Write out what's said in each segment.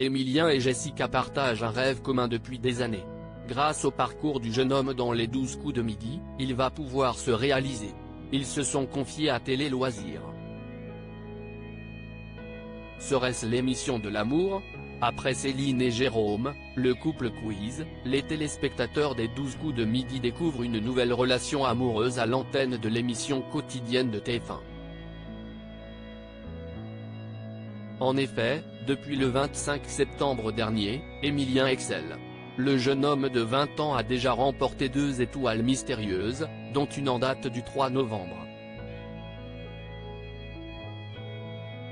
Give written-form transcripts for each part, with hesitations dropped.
Emilien et Jessica partagent un rêve commun depuis des années. Grâce au parcours du jeune homme dans les 12 coups de midi, il va pouvoir se réaliser. Ils se sont confiés à Télé Loisirs. Serait-ce l'émission de l'amour? Après Céline et Jérôme, le couple quiz, les téléspectateurs des 12 coups de midi découvrent une nouvelle relation amoureuse à l'antenne de l'émission quotidienne de TF1. En effet, depuis le 25 septembre dernier, Emilien excelle. Le jeune homme de 20 ans a déjà remporté 2 étoiles mystérieuses, dont une en date du 3 novembre.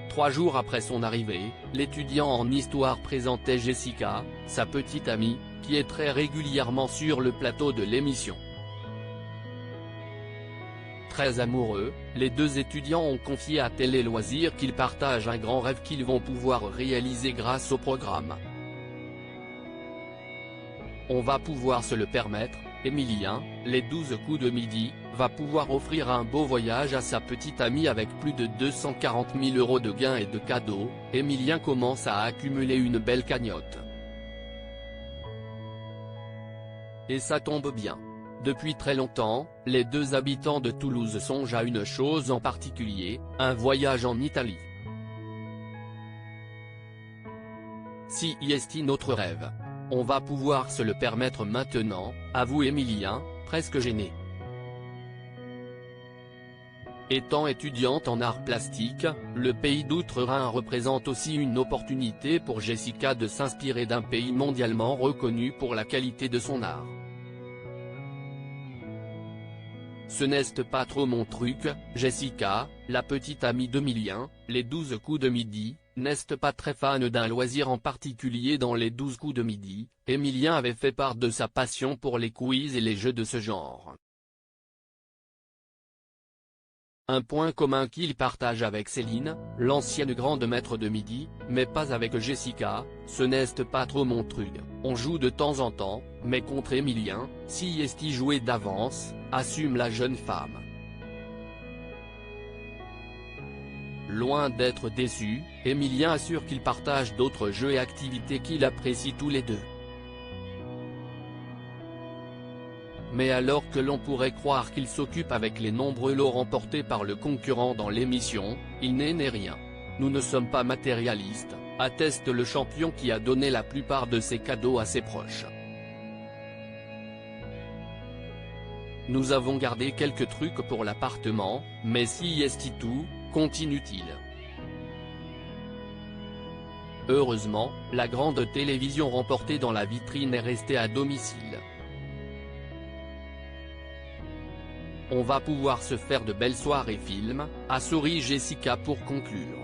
3 jours après son arrivée, l'étudiant en histoire présentait Jessica, sa petite amie, qui est très régulièrement sur le plateau de l'émission. Très amoureux, les 2 étudiants ont confié à Télé Loisirs qu'ils partagent un grand rêve qu'ils vont pouvoir réaliser grâce au programme. On va pouvoir se le permettre, Emilien, les 12 coups de midi, va pouvoir offrir un beau voyage à sa petite amie avec plus de 240 000 € de gains et de cadeaux. Emilien commence à accumuler une belle cagnotte. Et ça tombe bien. Depuis très longtemps, les 2 habitants de Toulouse songent à une chose en particulier, un voyage en Italie. Si est notre rêve. On va pouvoir se le permettre maintenant, avoue Emilien, presque gêné. Étant étudiante en arts plastiques, le pays d'Outre-Rhin représente aussi une opportunité pour Jessica de s'inspirer d'un pays mondialement reconnu pour la qualité de son art. Ce n'est pas trop mon truc, Jessica, la petite amie d'Emilien, les 12 coups de midi, n'est pas très fan d'un loisir en particulier dans les 12 coups de midi. Emilien avait fait part de sa passion pour les quiz et les jeux de ce genre. Un point commun qu'il partage avec Céline, l'ancienne grande maître de midi, mais pas avec Jessica, ce n'est pas trop mon truc. On joue de temps en temps, mais contre Emilien, si est-il joué d'avance, assume la jeune femme. Loin d'être déçu, Emilien assure qu'il partage d'autres jeux et activités qu'il apprécie tous les 2. Mais alors que l'on pourrait croire qu'il s'occupe avec les nombreux lots remportés par le concurrent dans l'émission, il n'est rien. Nous ne sommes pas matérialistes, atteste le champion qui a donné la plupart de ses cadeaux à ses proches. Nous avons gardé quelques trucs pour l'appartement, mais si est tout, continue-t-il. Heureusement, la grande télévision remportée dans la vitrine est restée à domicile. On va pouvoir se faire de belles soirées films, a souri Jessica pour conclure.